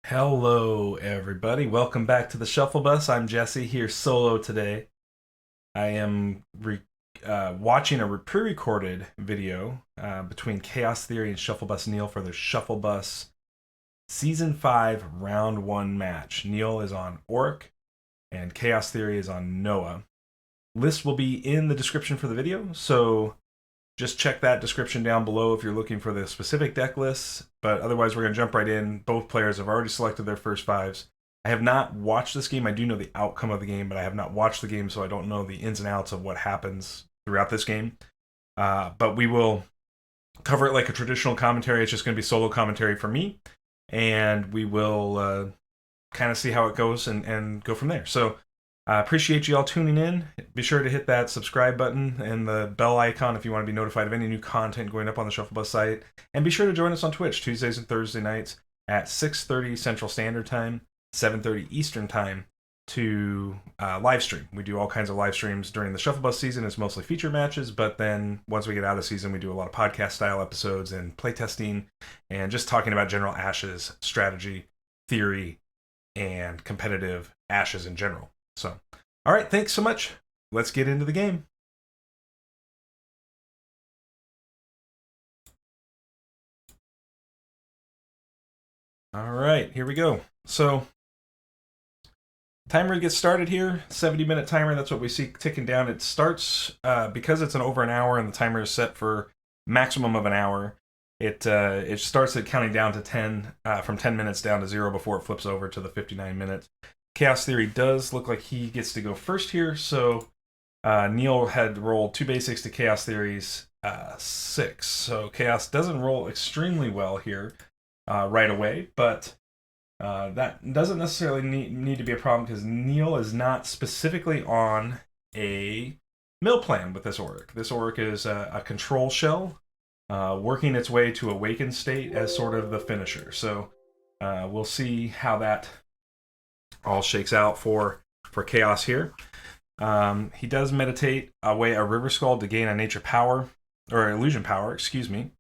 Hello, everybody. Welcome back to the Shufflebus. I'm Jesse here solo today. I am watching a pre-recorded video between Chaostheory and Shufflebus Neil for the Shufflebus Season 5 Round 1 match. Neil is on Orrick and Chaostheory is on Noah. List will be in the description for the video, so just check that description down below if you're looking for the specific deck lists. But otherwise, we're going to jump right in. Both players have already selected their first fives. I have not watched this game. I do know the outcome of the game, but I have not watched the game, so I don't know the ins and outs of what happens throughout this game. But we will cover it like a traditional commentary. It's just going to be solo commentary for me, and we will kind of see how it goes and go from there. So I appreciate you all tuning in. Be sure to hit that subscribe button and the bell icon if you want to be notified of any new content going up on the Shufflebus site. And be sure to join us on Twitch Tuesdays and Thursday nights at 6:30 Central Standard Time, 7:30 Eastern Time to live stream. We do all kinds of live streams during the Shufflebus season. It's mostly feature matches, but then once we get out of season, we do a lot of podcast style episodes and playtesting and just talking about general Ashes strategy, theory, and competitive Ashes in general. So, all right, thanks so much. Let's get into the game. All right, here we go. So, timer gets started here. 70-minute timer. That's what we see ticking down. It starts because it's over an hour, and the timer is set for maximum of an hour. It starts at counting down to 10 from 10 minutes down to 0 before it flips over to the 59 minutes. Chaostheory does look like he gets to go first here, so Neil had rolled 2 basics to Chaostheory's 6. So Chaos doesn't roll extremely well here right away, but that doesn't necessarily need to be a problem because Neil is not specifically on a mill plan with this Orrick. This Orrick is a control shell working its way to awakened state as sort of the finisher. So we'll see how that all shakes out for Chaos here. He does meditate away a River Skull to gain a nature power, or illusion power, excuse me.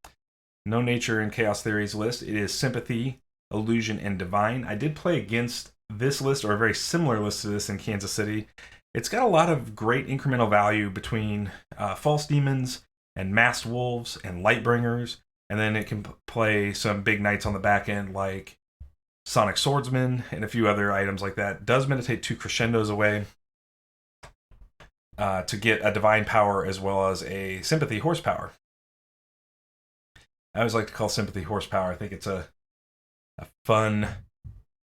No nature in Chaostheory's list. It is Sympathy, Illusion, and Divine. I did play against this list, or a very similar list to this in Kansas City. It's got a lot of great incremental value between False Demons and Masked Wolves and Lightbringers, and then it can play some big knights on the back end like Sonic Swordsman and a few other items like that. Does meditate 2 crescendos away to get a divine power as well as a sympathy horsepower. I always like to call sympathy horsepower. I think it's a fun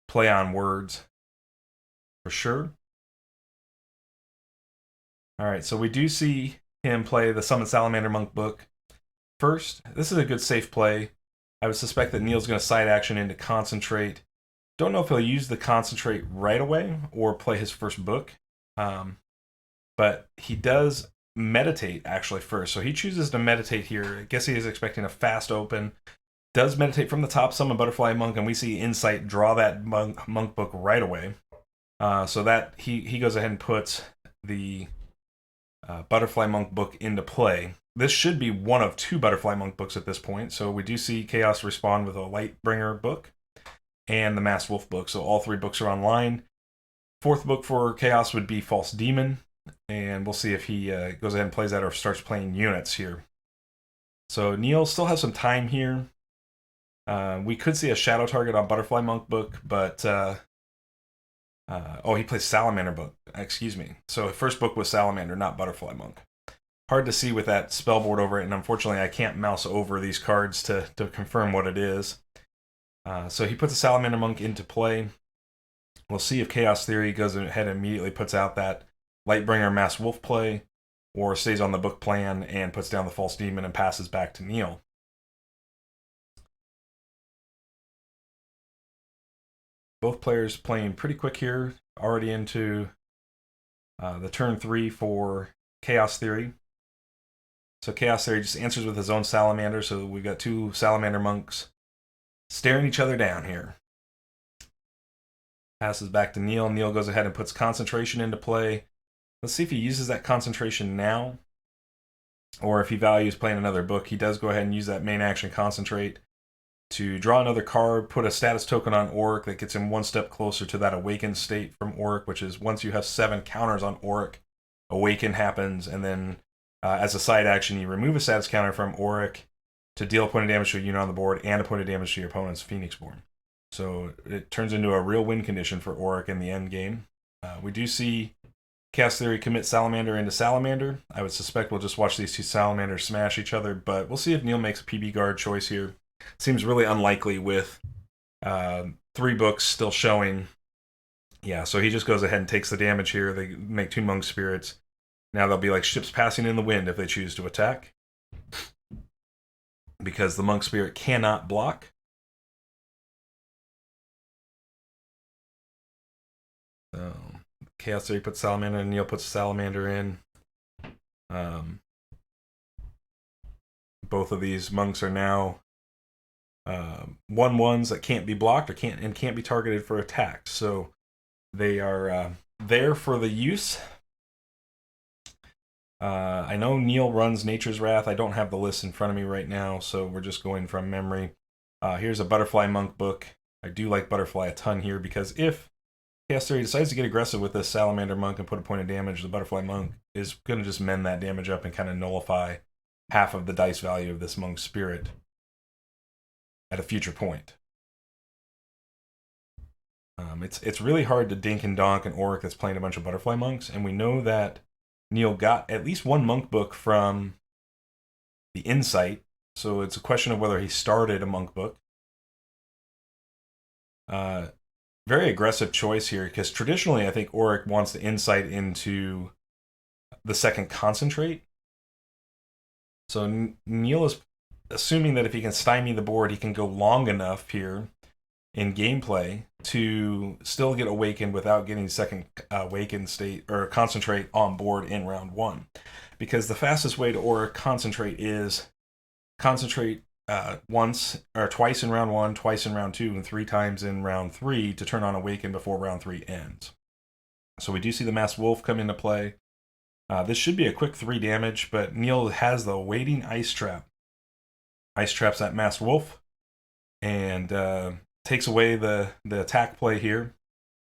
play on words for sure. All right, so we do see him play the Summon Salamander Monk book first. This is a good safe play. I would suspect that Neil's going to side action into Concentrate. Don't know if he'll use the Concentrate right away or play his first book. But he does meditate actually first. So he chooses to meditate here. I guess he is expecting a fast open. Does meditate from the top, summon Butterfly Monk, and we see Insight draw that monk book right away. So that he goes ahead and puts the Butterfly Monk book into play. This should be one of 2 Butterfly Monk books at this point. So we do see Chaos respond with a Lightbringer book and the Masked Wolf book. So all 3 books are online. 4th book for Chaos would be False Demon. And we'll see if he goes ahead and plays that or starts playing units here. So Neil still has some time here. We could see a shadow target on Butterfly Monk book, but he plays Salamander book. Excuse me. So first book was Salamander, not Butterfly Monk. Hard to see with that spellboard over it, and unfortunately I can't mouse over these cards to confirm what it is. So he puts a Salamander Monk into play. We'll see if Chaostheory goes ahead and immediately puts out that Lightbringer Masked Wolf play, or stays on the book plan and puts down the False Demon and passes back to Neil. Both players playing pretty quick here, already into the turn 3 for Chaostheory. So Chaostheory just answers with his own Salamander, so we've got 2 Salamander Monks staring each other down here. Passes back to Neil. Neil goes ahead and puts Concentration into play. Let's see if he uses that Concentration now, or if he values playing another book. He does go ahead and use that main action Concentrate to draw another card, put a status token on Orrick that gets him one step closer to that awakened state from Orrick, which is once you have 7 counters on Orrick, Awaken happens, and then as a side action, you remove a status counter from Orrick to deal a point of damage to a unit on the board and a point of damage to your opponent's Phoenixborn. So it turns into a real win condition for Orrick in the end game. We do see Chaostheory commit Salamander into Salamander. I would suspect we'll just watch these two Salamanders smash each other, but we'll see if Neil makes a PB guard choice here. Seems really unlikely with 3 books still showing. Yeah, so he just goes ahead and takes the damage here. They make 2 Monk Spirits. Now they'll be like ships passing in the wind if they choose to attack, because the Monk Spirit cannot block. So Chaostheory puts Salamander and Neil puts Salamander in. Both of these monks are now 1/1s that can't be blocked or can't be targeted for attack. So they are there for the use. I know Neil runs Nature's Wrath. I don't have the list in front of me right now, so we're just going from memory. Here's a Butterfly Monk book. I do like Butterfly a ton here, because if Chaostheory decides to get aggressive with this Salamander Monk and put a point of damage, the Butterfly Monk is going to just mend that damage up and kind of nullify half of the dice value of this Monk Spirit at a future point. It's really hard to dink and donk an Orrick that's playing a bunch of Butterfly Monks, and we know that Neil got at least 1 monk book from the Insight, so it's a question of whether he started a monk book. Very aggressive choice here, because traditionally I think Orrick wants the Insight into the second Concentrate. So Neil is assuming that if he can stymie the board, he can go long enough here in gameplay to still get awakened without getting second awakened state or Concentrate on board in round 1. Because the fastest way to Orrick Concentrate is Concentrate once or twice in round 1, twice in round 2, and 3 times in round 3 to turn on Awaken before round 3 ends. So we do see the Masked Wolf come into play. This should be a quick 3 damage, but Neil has the Waiting Ice Trap. Ice Traps that Masked Wolf and takes away the attack play here,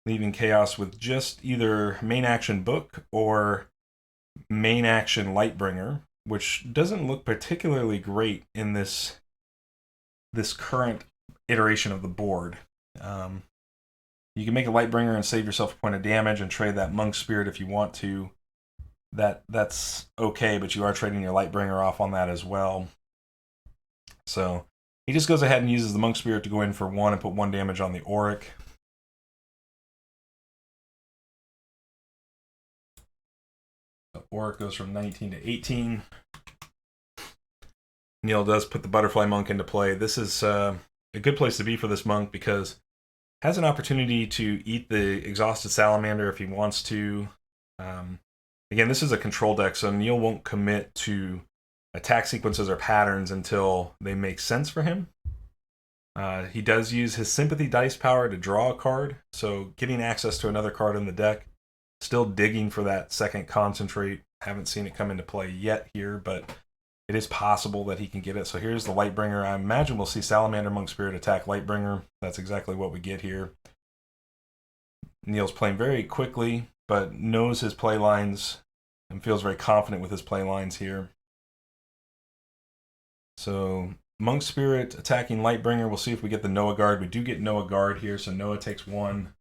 leaving Chaos with just either main action book or main action Lightbringer, which doesn't look particularly great in this current iteration of the board. You can make a Lightbringer and save yourself a point of damage and trade that Monk Spirit if you want to. That's okay, but you are trading your Lightbringer off on that as well. So he just goes ahead and uses the Monk Spirit to go in for 1 and put 1 damage on the Orrick. So Orrick goes from 19 to 18. Neil does put the Butterfly Monk into play. This is a good place to be for this monk, because it has an opportunity to eat the exhausted Salamander if he wants to. Again, this is a control deck, so Neil won't commit to attack sequences or patterns until they make sense for him. He does use his Sympathy dice power to draw a card, so getting access to another card in the deck. Still digging for that second Concentrate. Haven't seen it come into play yet here, but it is possible that he can get it. So here's the Lightbringer. I imagine we'll see Salamander Monk Spirit attack Lightbringer. That's exactly what we get here. Neil's playing very quickly, but knows his play lines and feels very confident with his play lines here. So Monk Spirit attacking Lightbringer. We'll see if we get the Noah Guard. We do get Noah Guard here, so Noah takes 1.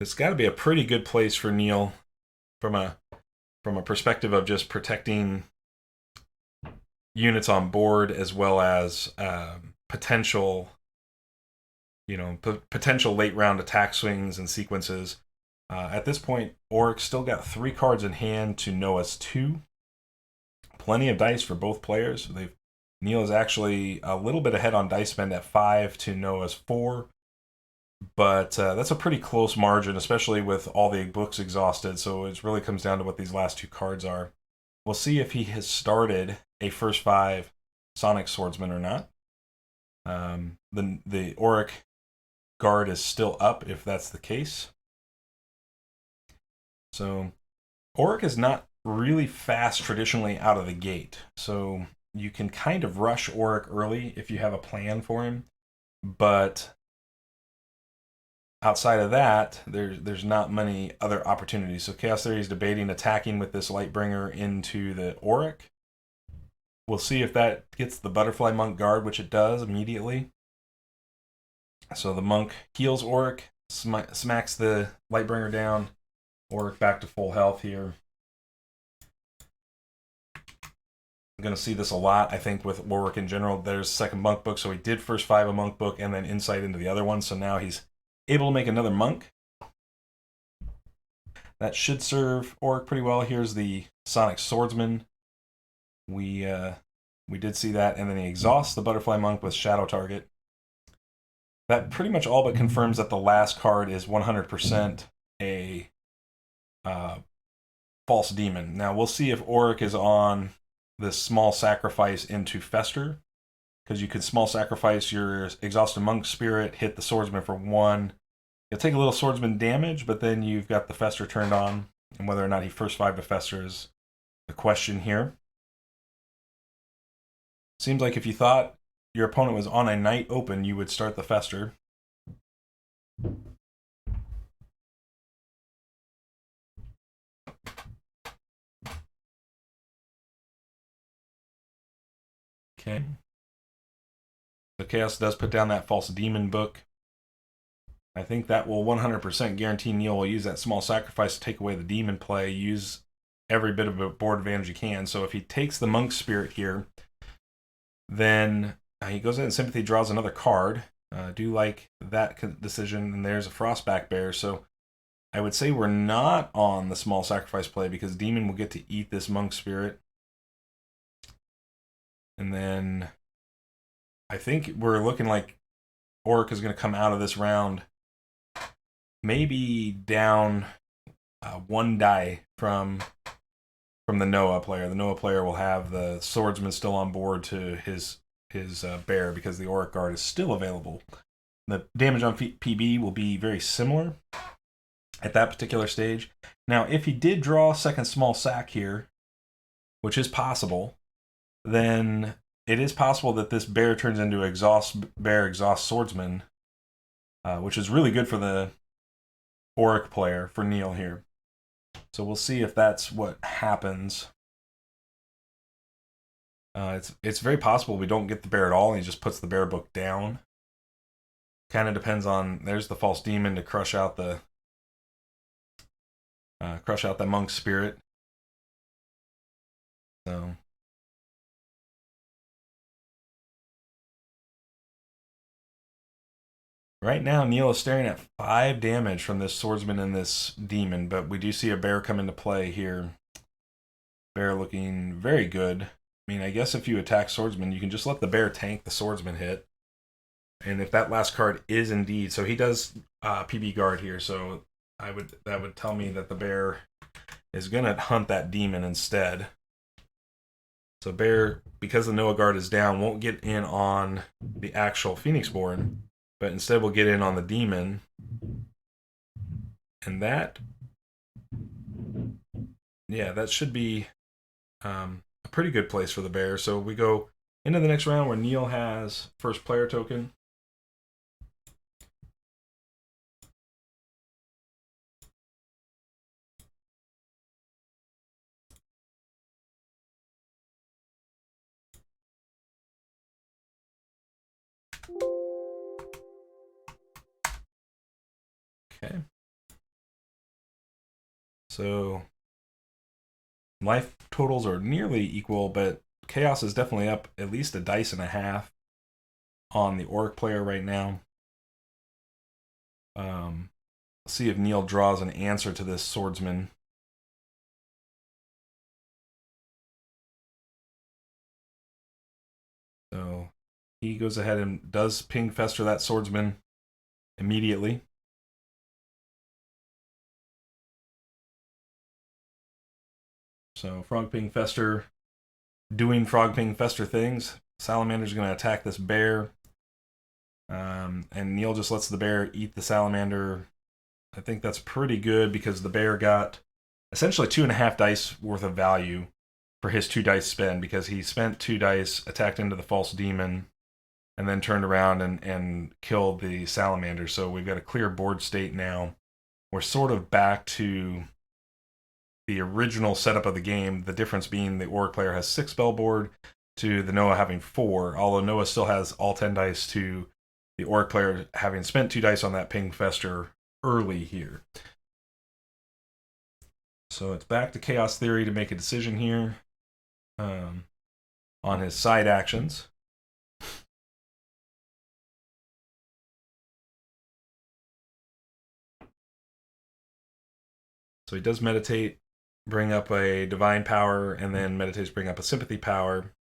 It's got to be a pretty good place for Neil from a perspective of just protecting units on board, as well as potential late round attack swings and sequences. At this point, Orrick still got 3 cards in hand to Noah's 2. Plenty of dice for both players. Neil is actually a little bit ahead on dice spend at 5 to Noah's 4. But that's a pretty close margin, especially with all the books exhausted. So it really comes down to what these last 2 cards are. We'll see if he has started a first 5 Sonic Swordsman or not. The Orrick Guard is still up if that's the case. So Orrick is not really fast traditionally out of the gate. So you can kind of rush Orrick early if you have a plan for him. But outside of that, there's not many other opportunities. So Chaostheory is debating attacking with this Lightbringer into the Orrick. We'll see if that gets the Butterfly Monk guard, which it does immediately. So the Monk heals Orrick, smacks the Lightbringer down. Orrick back to full health here. I'm going to see this a lot, I think, with Orrick in general. There's second Monk book, so he did first 5 a Monk book and then insight into the other one. So now he's able to make another Monk. That should serve Orrick pretty well. Here's the Sonic Swordsman. We did see that, and then he exhausts the Butterfly Monk with Shadow Target. That pretty much all but confirms that the last card is 100% a False Demon. Now, we'll see if Orrick is on this small sacrifice into Fester, because you could small sacrifice your Exhausted Monk Spirit, hit the Swordsman for 1. You'll take a little Swordsman damage, but then you've got the Fester turned on, and whether or not he first 5 to Fester is the question here. Seems like if you thought your opponent was on a night open, you would start the Fester. Okay. So Chaos does put down that False Demon book. I think that will 100% guarantee Neil will use that small sacrifice to take away the demon play, use every bit of a board advantage he can. So if he takes the Monk Spirit here, then he goes in and Sympathy draws another card. Do like that decision, and there's a Frostback Bear. So I would say we're not on the small sacrifice play because Demon will get to eat this Monk Spirit. And then I think we're looking like Orrick is going to come out of this round maybe down 1 die from the Noah player. The Noah player will have the Swordsman still on board to his bear because the Orrick guard is still available. The damage on PB will be very similar at that particular stage. Now, if he did draw a second small sack here, which is possible, then it is possible that this bear turns into Exhaust Bear, Exhaust Swordsman, which is really good for the Orrick player, for Neil here. So we'll see if that's what happens. It's very possible we don't get the bear at all, and he just puts the bear book down. Kind of depends on, there's the False Demon to crush out the Monk Spirit. So right now, Neil is staring at 5 damage from this Swordsman and this Demon, but we do see a bear come into play here. Bear looking very good. I mean, I guess if you attack Swordsman, you can just let the bear tank the Swordsman hit. And if that last card is indeed, so he does PB guard here, so that would tell me that the bear is going to hunt that Demon instead. So bear, because the Noah guard is down, won't get in on the actual Phoenixborn, but instead we'll get in on the Demon. And that, yeah, that should be a pretty good place for the bear. So we go into the next round where Neil has first player token. Okay. So life totals are nearly equal, but Chaos is definitely up at least a dice and a half on the Orrick player right now. See if Neil draws an answer to this Swordsman. So he goes ahead and does ping Fester that Swordsman immediately. So Frog Ping Fester doing Frog Ping Fester things. Salamander's going to attack this bear. And Neil just lets the bear eat the Salamander. I think that's pretty good because the bear got essentially 2.5 dice worth of value for his 2 dice spend, because he spent 2 dice, attacked into the false demon, and then turned around and killed the salamander. So we've got a clear board state now. We're sort of back to the original setup of the game, the difference being the Orrick player has 6 spell board to the Noah having 4, although Noah still has all 10 dice to the Orrick player having spent 2 dice on that Ping Fester early here. So it's back to Chaostheory to make a decision here on his side actions. So he does meditate, bring up a divine power, and then meditates, bring up a sympathy power,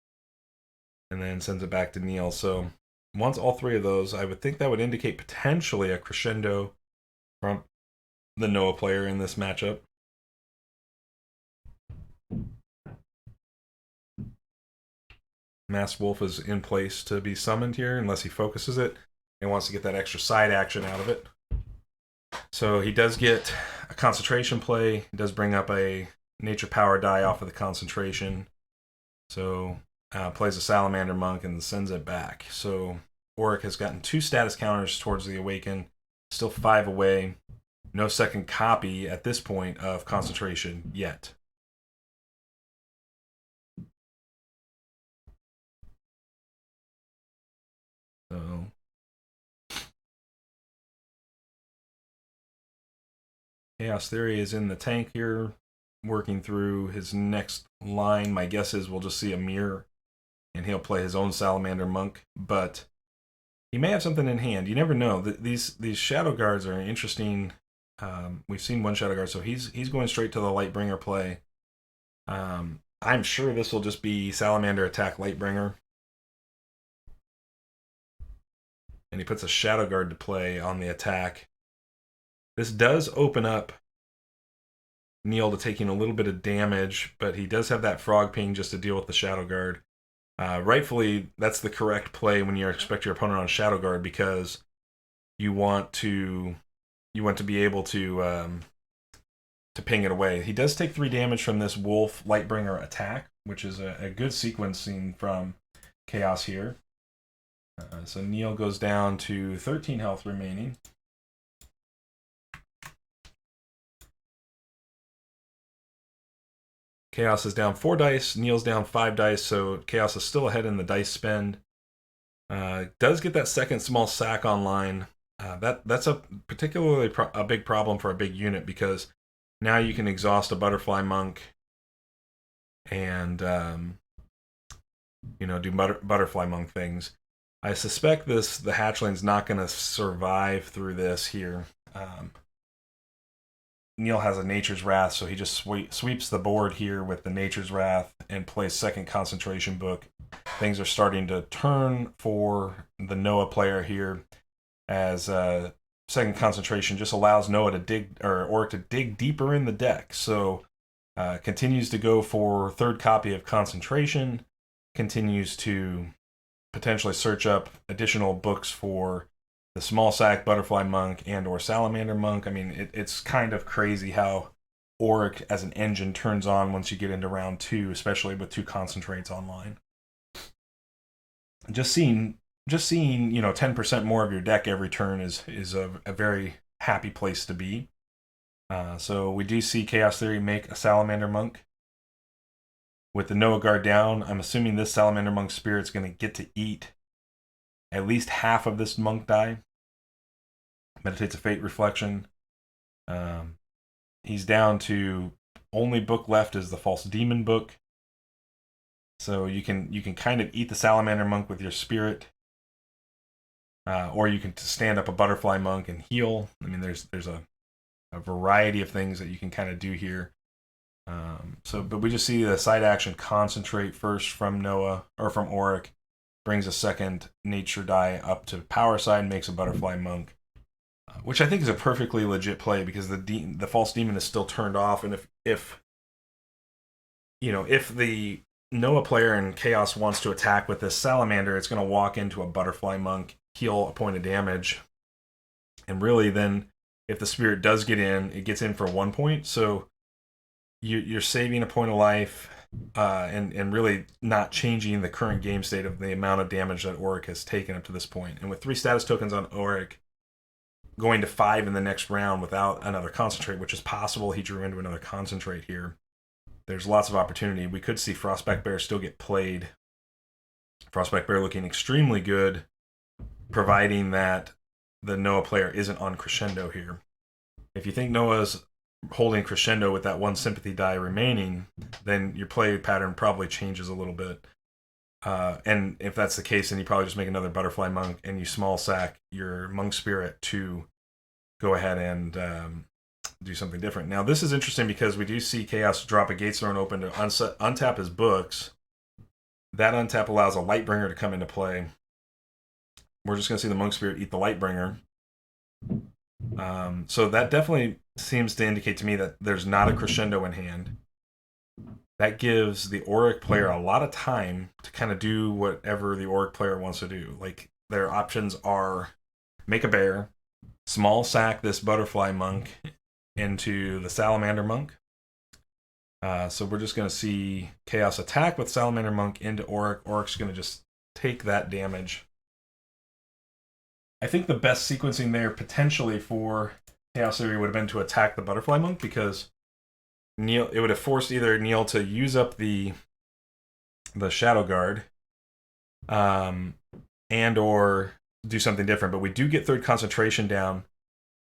and then sends it back to Neil. So once all 3 of those, I would think that would indicate potentially a crescendo from the Noah player in this matchup. Masked Wolf is in place to be summoned here unless he focuses it and wants to get that extra side action out of it. So he does get a concentration play. He does bring up a nature power die off of the concentration. So plays a Salamander Monk and sends it back. So Orrick has gotten 2 status counters towards the Awaken. Still 5 away. No second copy at this point of concentration yet. So Chaostheory is in the tank here, working through his next line. My guess is we'll just see a mirror, and he'll play his own Salamander Monk, but he may have something in hand. You never know. These Shadow Guards are interesting. We've seen one Shadow Guard, so he's going straight to the Lightbringer play. I'm sure this will just be Salamander attack Lightbringer. And he puts a Shadow Guard to play on the attack. This does open up Neil to taking a little bit of damage, but he does have that Frog Ping just to deal with the Shadow Guard. Rightfully, that's the correct play when you expect your opponent on Shadow Guard, because you want to be able to ping it away. He does take 3 damage from this Wolf Lightbringer attack, which is a good sequencing from Chaos here. So Neil goes down to 13 health remaining. Chaos is down 4 dice, Neil's down 5 dice, so Chaos is still ahead in the dice spend. Does get that second small sack online. That's a particularly a big problem for a big unit, because now you can exhaust a Butterfly Monk and do Butterfly Monk things. I suspect the hatchling's not going to survive through this here. Neil has a Nature's Wrath, so he just sweeps the board here with the Nature's Wrath and plays second concentration book. Things are starting to turn for the Noah player here, as second concentration just allows Noah to dig, or Orrick to dig deeper in the deck. So continues to go for third copy of concentration, continues to potentially search up additional books for the small sack Butterfly Monk and or Salamander Monk. I mean, it's kind of crazy how Orrick as an engine turns on once you get into round 2, especially with 2 concentrates online. Just seeing 10% more of your deck every turn is a very happy place to be. So we do see Chaostheory make a Salamander Monk. With the Noah Guard down, I'm assuming this Salamander Monk Spirit's going to get to eat at least half of this Monk die. Meditates a Fate Reflection. He's down to only book left is the False Demon book. So you can kind of eat the Salamander Monk with your Spirit. Or you can stand up a Butterfly Monk and heal. I mean, there's a variety of things that you can kind of do here. But we just see the side action concentrate first from Noah, or from Orrick, brings a second nature die up to power side, makes a Butterfly Monk, which I think is a perfectly legit play, because the false demon is still turned off, and if the Noah player in Chaos wants to attack with this Salamander, it's going to walk into a Butterfly Monk, heal a point of damage, and really then if the Spirit does get in, it gets in for 1 point. So you're saving a point of life, and really not changing the current game state of the amount of damage that Orrick has taken up to this point. And with 3 status tokens on Orrick, going to 5 in the next round without another concentrate, which is possible. He drew into another concentrate here. There's lots of opportunity. We could see Frostback Bear still get played. Frostback Bear looking extremely good, providing that the Noah player isn't on Crescendo here. If you think Noah's holding Crescendo with that 1 sympathy die remaining, then your play pattern probably changes a little bit. And if that's the case, then you probably just make another Butterfly Monk and you small sack your Monk Spirit to go ahead and do something different. Now, this is interesting because we do see Chaos drop a Gates Throne open to untap his books. That untap allows a Lightbringer to come into play. We're just going to see the Monk Spirit eat the Lightbringer. So that definitely seems to indicate to me that there's not a Crescendo in hand. That gives the Orrick player a lot of time to kind of do whatever the Orrick player wants to do. Like, their options are make a bear, small sack this Butterfly Monk into the Salamander Monk. So we're just going to see Chaos attack with Salamander Monk into Orrick. Orrick's going to just take that damage. I think the best sequencing there potentially for Chaostheory would have been to attack the Butterfly Monk, because it would have forced either Neil to use up the Shadow Guard, and or do something different. But we do get 3rd concentration down,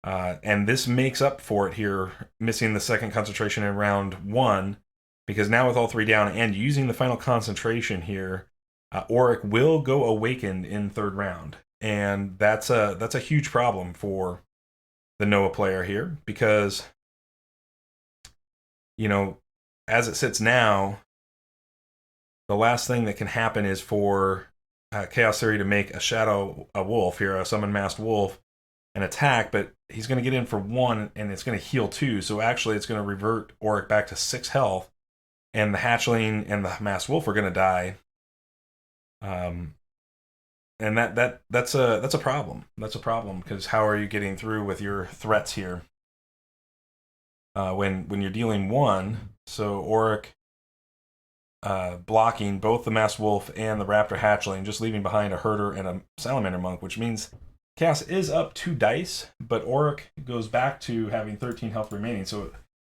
and this makes up for it here, missing the 2nd concentration in round 1, because now with all 3 down and using the final concentration here, Orrick will go awakened in 3rd round. And that's a huge problem for the Noah player here, because, you know, as it sits now, the last thing that can happen is for Chaostheory to make a wolf here, a summon masked wolf, and attack, but he's going to get in for 1, and it's going to heal 2, so actually it's going to revert Orrick back to 6 health, and the hatchling and the masked wolf are going to die. And that's a problem. That's a problem, because how are you getting through with your threats here? When you're dealing 1, so Orrick blocking both the masked wolf and the raptor hatchling, just leaving behind a herder and a salamander monk, which means Chaos is up 2 dice, but Orrick goes back to having 13 health remaining, so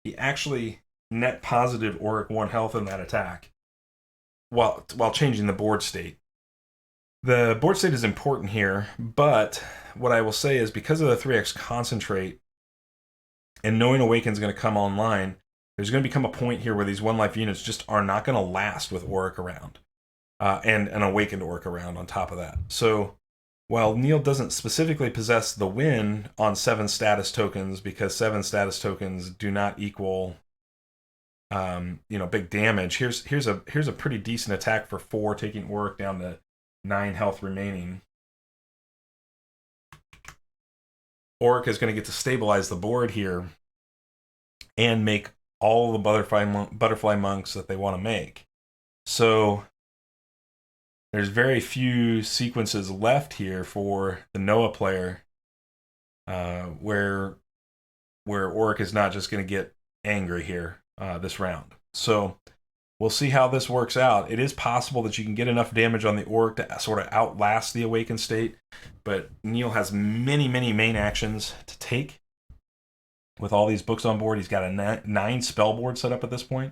he actually net positive Orrick 1 health in that attack, while changing the board state. The board state is important here, but what I will say is, because of the 3x concentrate and knowing Awaken's going to come online, there's going to become a point here where these 1 life units just are not going to last with Orrick around, and an Awakened Orrick around on top of that. So while Neil doesn't specifically possess the win on 7 status tokens, because 7 status tokens do not equal big damage, here's a pretty decent attack for 4, taking Orrick down to 9 health remaining. Orrick is going to get to stabilize the board here and make all the butterfly monks that they want to make. So there's very few sequences left here for the Noah player, where Orrick is not just going to get angry here this round. So we'll see how this works out. It is possible that you can get enough damage on the Orrick to sort of outlast the Awakened state, but Neil has many, many main actions to take. With all these books on board, he's got a 9 spell board set up at this point.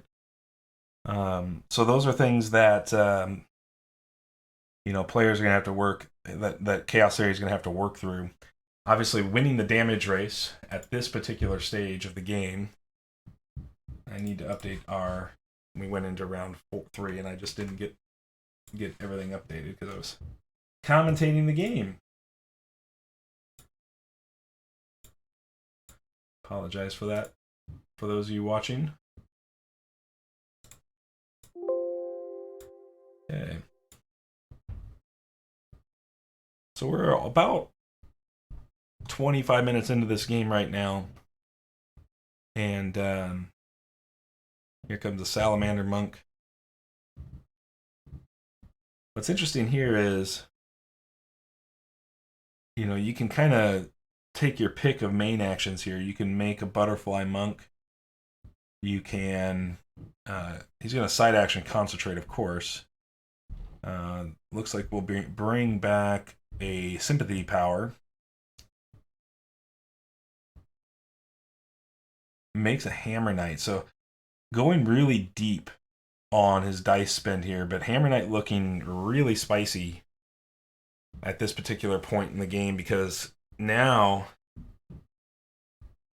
So those are things that players are going to have to work, that Chaostheory is going to have to work through. Obviously, winning the damage race at this particular stage of the game. I need to update we went into round 3, and I just didn't get everything updated because I was commentating the game. Apologize for that, for those of you watching. Okay. So we're about 25 minutes into this game right now. And here comes the Salamander Monk. What's interesting here is, you can kind of take your pick of main actions here. You can make a Butterfly Monk you can... he's going to side action concentrate, of course. Looks like we'll bring back a sympathy power. Makes a Hammer Knight. So going really deep on his dice spend here, but Hammer Knight looking really spicy at this particular point in the game, because now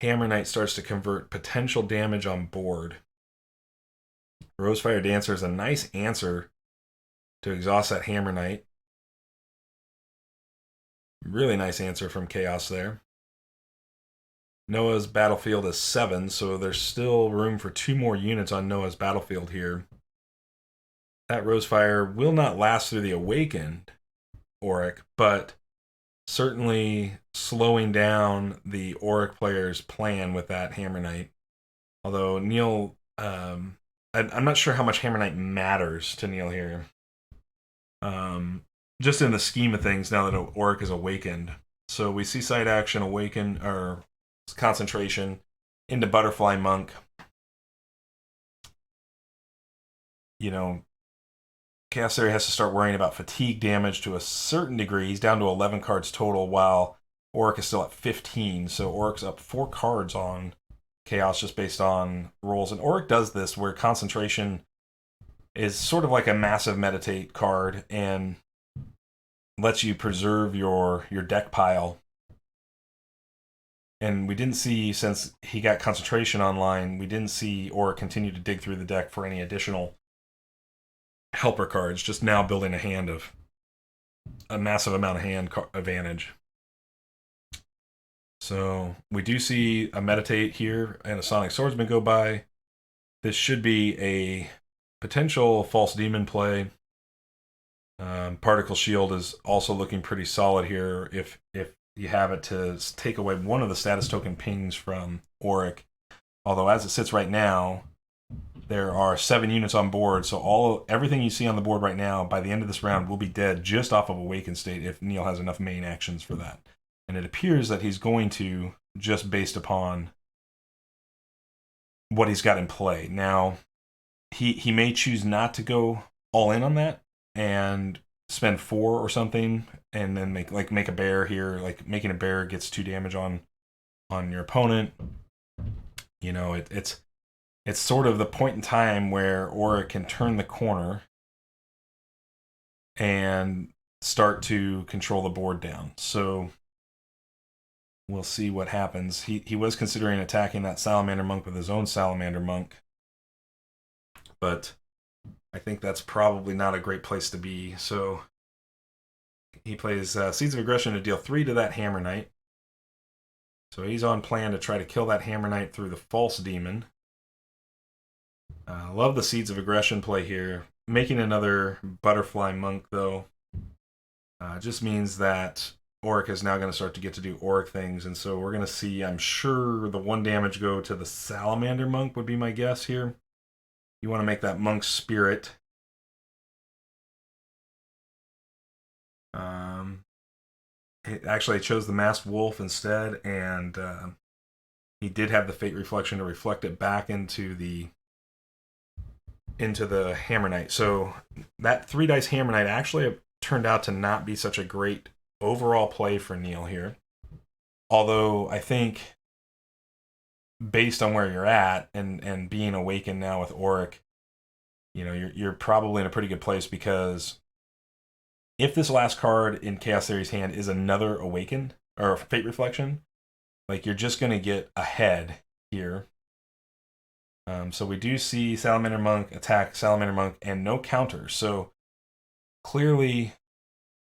Hammer Knight starts to convert potential damage on board. Rosefire Dancer is a nice answer to exhaust that Hammer Knight. Really nice answer from Chaos there. Noah's battlefield is 7, so there's still room for 2 more units on Noah's battlefield here. That Rosefire will not last through the Awakened Orrick, but certainly slowing down the Orrick player's plan with that Hammer Knight. Although Neil, I'm not sure how much Hammer Knight matters to Neil here. Just in the scheme of things, now that Orrick is awakened. So we see side action awaken, or concentration, into Butterfly Monk. You know, Chaostheory has to start worrying about fatigue damage to a certain degree. He's down to 11 cards total, while Orrick is still at 15. So Orrick's up 4 cards on Chaos just based on rolls. And Orrick does this where concentration is sort of like a massive meditate card and lets you preserve your deck pile. And we didn't see, since he got concentration online, we didn't see Orrick continue to dig through the deck for any additional helper cards, just now building a hand of a massive amount of hand advantage. So we do see a meditate here and a Sonic Swordsman go by. This should be a potential false demon play. Particle Shield is also looking pretty solid here if you have it to take away one of the status token pings from Orrick. Although as it sits right now, there are 7 units on board, so everything you see on the board right now, by the end of this round, will be dead just off of Awakened State if Neil has enough main actions for that. And it appears that he's going to, just based upon what he's got in play. Now, he may choose not to go all in on that and spend 4 or something, and then make a bear here. Like making a bear gets 2 damage on your opponent. You know, it's sort of the point in time where Orrick can turn the corner and start to control the board down. So we'll see what happens. He was considering attacking that Salamander Monk with his own Salamander Monk, but I think that's probably not a great place to be. So he plays Seeds of Aggression to deal 3 to that Hammer Knight. So he's on plan to try to kill that Hammer Knight through the False Demon. Love the Seeds of Aggression play here. Making another Butterfly Monk, though, just means that Orrick is now going to start to get to do Orrick things. And so we're going to see, I'm sure, the 1 damage go to the Salamander Monk would be my guess here. You want to make that Monk's Spirit. Actually, I chose the Masked Wolf instead, and he did have the Fate Reflection to reflect it back into the Hammer Knight. So that 3 dice Hammer Knight actually turned out to not be such a great overall play for Neil here. Although I think, based on where you're at and being awakened now with Orrick, you know, you're probably in a pretty good place, because if this last card in Chaostheory's hand is another Awakened or Fate Reflection, like, you're just going to get ahead here. So we do see Salamander Monk attack Salamander Monk and no counter. So clearly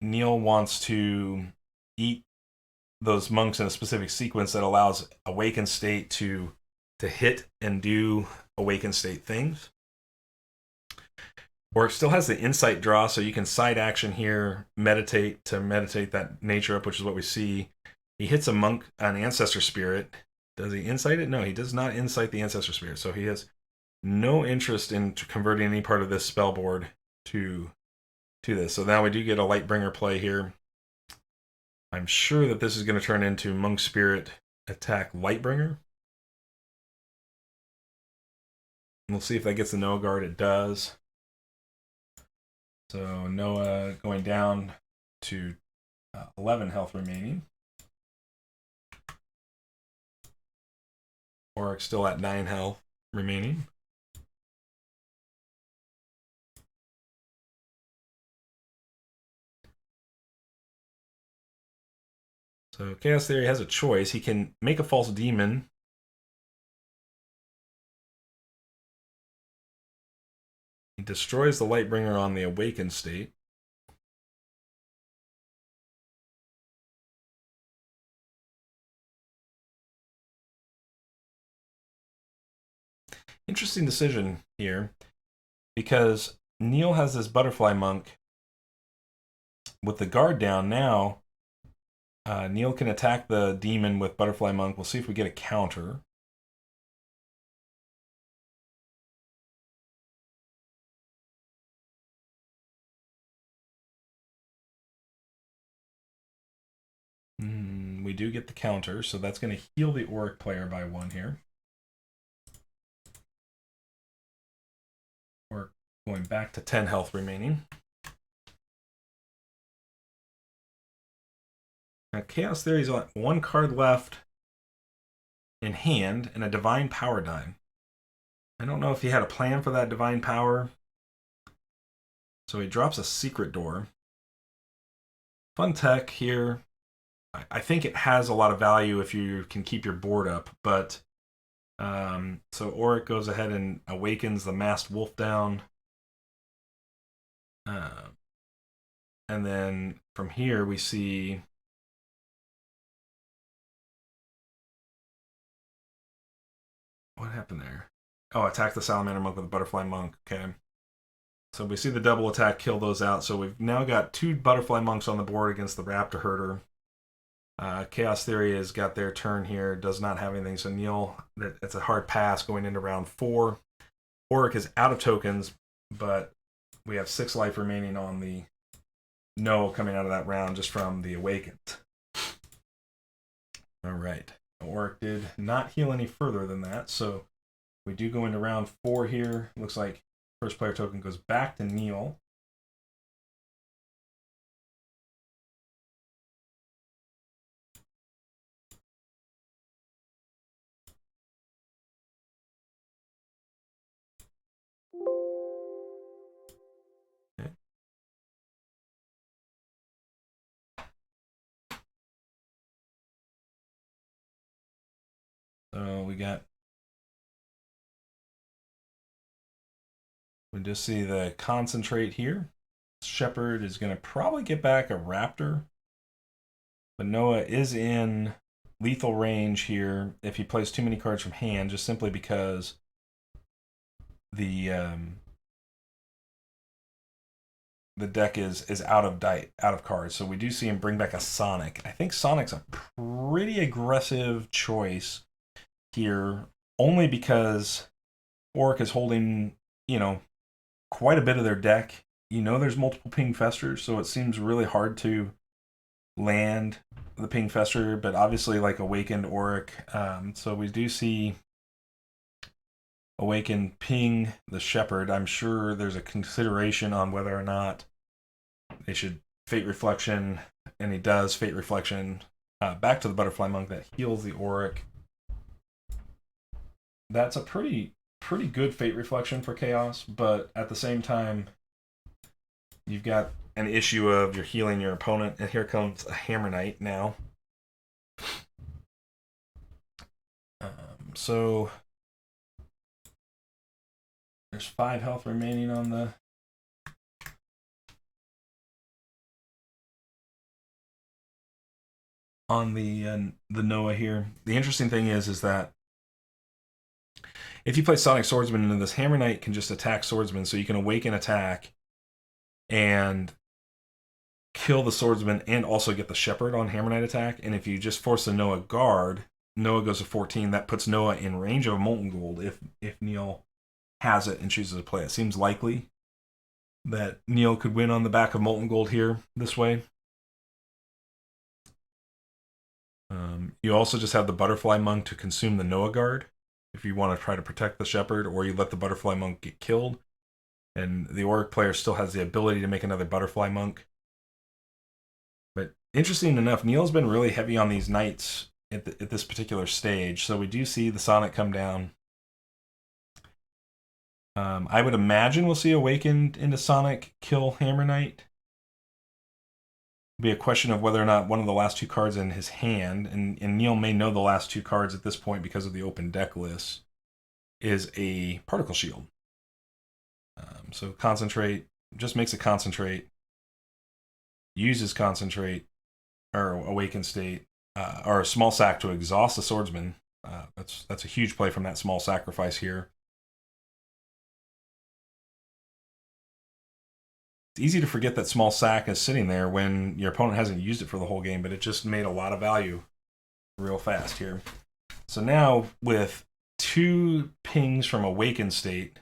Neil wants to eat those monks in a specific sequence that allows Awakened State to hit and do Awakened State things. Or it still has the Insight draw, so you can side action here, meditate that nature up, which is what we see. He hits a monk on Ancestor Spirit. Does he insight it? No, he does not insight the Ancestor Spirit. So he has no interest in converting any part of this spell board to this. So now we do get a Lightbringer play here. I'm sure that this is going to turn into Monk Spirit attack Lightbringer. We'll see if that gets the Noah guard. It does. So Noah going down to 11 health remaining. Orrick still at 9 health remaining. So Chaostheory has a choice. He can make a false demon. He destroys the Lightbringer on the awakened state. Interesting decision here, because Neil has this Butterfly Monk with the guard down now. Neil can attack the demon with Butterfly Monk. We'll see if we get a counter. We do get the counter, so that's going to heal the Orrick player by 1 here. We're going back to 10 health remaining. Now, Chaostheory's got 1 card left in hand and a Divine Power die. I don't know if he had a plan for that Divine Power. So he drops a Secret Door. Fun tech here. I think it has a lot of value if you can keep your board up, but so Orrick goes ahead and awakens the Masked Wolf down. And then from here we see what happened there? Oh, attack the Salamander Monk with a Butterfly Monk. Okay. So we see the double attack kill those out. So we've now got 2 Butterfly Monks on the board against the Raptor Herder. Chaostheory has got their turn here, does not have anything. So Neil, it's a hard pass going into round 4. Orrick is out of tokens, but we have 6 life remaining on the Noah coming out of that round just from the Awakened. All right. Orrick did not heal any further than that, so we do go into round 4 here. Looks like first player token goes back to Neil. Okay. So we just see the concentrate here. Shepherd is going to probably get back a Raptor, but Noah is in lethal range here if he plays too many cards from hand, just simply because the deck is out of cards. So we do see him bring back a Sonic. I think Sonic's a pretty aggressive choice here, only because Orrick is holding, quite a bit of their deck. There's multiple Ping Festers, so it seems really hard to land the Ping Fester, but obviously like Awakened Orrick. So we do see Awakened Ping the Shepherd. I'm sure there's a consideration on whether or not they should Fate Reflection, and he does Fate Reflection back to the Butterfly Monk that heals the Orrick. That's a pretty good Fate Reflection for Chaos, but at the same time, you've got an issue of you're healing your opponent, and here comes a Hammer Knight now. So there's 5 health remaining on the Noah here. The interesting thing is that if you play Sonic Swordsman into this, Hammer Knight can just attack Swordsman, so you can awaken attack and kill the Swordsman and also get the Shepherd on Hammer Knight attack. And if you just force the Noah guard, Noah goes to 14. That puts Noah in range of Molten Gold if Neil has it and chooses to play it. Seems likely that Neil could win on the back of Molten Gold here this way. You also just have the Butterfly Monk to consume the Noah guard. if you want to try to protect the shepherd, or you let the butterfly monk get killed, and the Orrick player still has the ability to make another butterfly monk. But interesting enough, Neil's been really heavy on these knights at this particular stage, so we do see the Sonic come down. I would imagine we'll see Awakened into Sonic kill Hammer Knight. It'll be a question of whether or not one of the last two cards in his hand, and Neil may know the last two cards at this point because of the open deck list, is a Particle Shield. So Concentrate, just makes a Concentrate, uses Concentrate, or Awakened State, or a small sack to exhaust the Swordsman. That's a huge play from that small sacrifice here. It's easy to forget that small sack is sitting there when your opponent hasn't used it for the whole game, but it just made a lot of value real fast here. So now with 2 pings from Awakened State,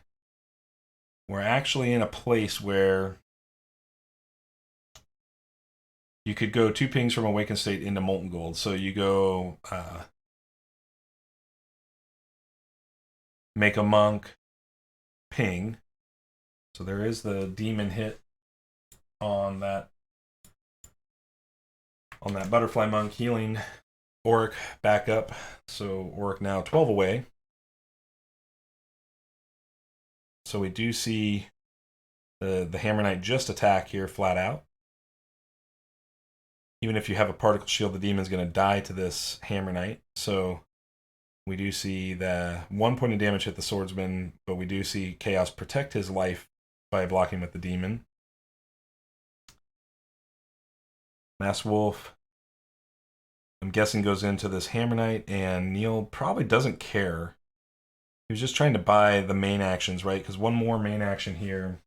we're actually in a place where you could go 2 pings from Awakened State into Molten Gold. So you go make a monk, ping. So there is the demon hit on that butterfly monk, healing Orrick back up. So Orrick now 12 away. So we do see the Hammer Knight just attack here flat out. Even if you have a Particle Shield, the demon's going to die to this Hammer Knight. So we do see the 1 point of damage hit the Swordsman, but we do see Chaos protect his life by blocking with the demon. Mass Wolf, I'm guessing, goes into this Hammer Knight, and Neil probably doesn't care. He was just trying to buy the main actions, right? Because one more main action here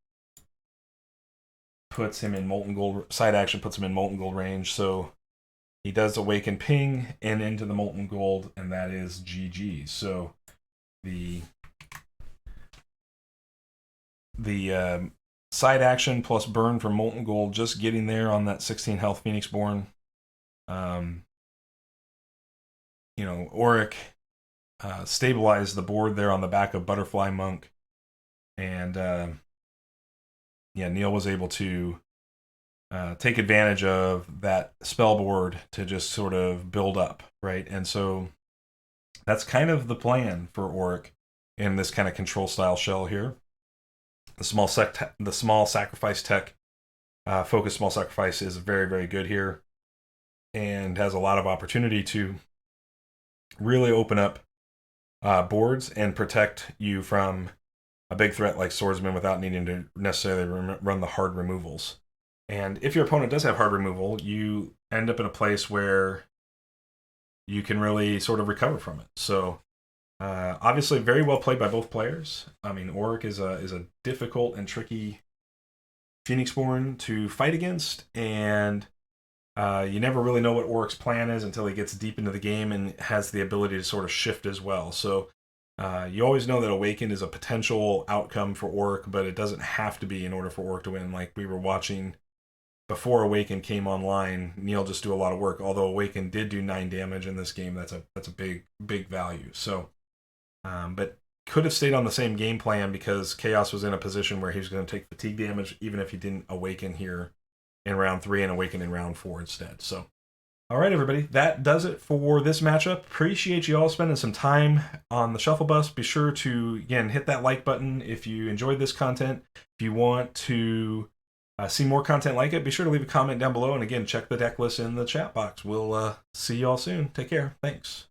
puts him in Molten Gold, side action puts him in Molten Gold range, so he does Awaken Ping and into the Molten Gold, and that is GG. So the side action plus burn from Molten Gold, just getting there on that 16 health Phoenixborn. Orrick stabilized the board there on the back of Butterfly Monk, and Neil was able to take advantage of that spell board to just sort of build up, right? And so that's kind of the plan for Orrick in this kind of control style shell here. The small sacrifice tech, focus small sacrifice, is very, very good here, and has a lot of opportunity to really open up boards and protect you from a big threat like Swordsman without needing to necessarily run the hard removals. And if your opponent does have hard removal, you end up in a place where you can really sort of recover from it. So obviously very well played by both players. I mean, Orrick is a difficult and tricky Phoenixborn to fight against, and you never really know what Orrick's plan is until he gets deep into the game and has the ability to sort of shift as well. So you always know that Awakened is a potential outcome for Orrick, but it doesn't have to be in order for Orrick to win. Like we were watching before Awakened came online, Neil just do a lot of work. Although Awakened did do 9 damage in this game, that's a big value. So, but could have stayed on the same game plan because Chaos was in a position where he was going to take fatigue damage even if he didn't Awaken here in round 3 and Awaken in round 4 instead. So, all right, everybody, that does it for this matchup. Appreciate you all spending some time on the Shufflebus. Be sure to, again, hit that like button if you enjoyed this content. If you want to see more content like it, be sure to leave a comment down below. And again, check the deck list in the chat box. We'll see you all soon. Take care. Thanks.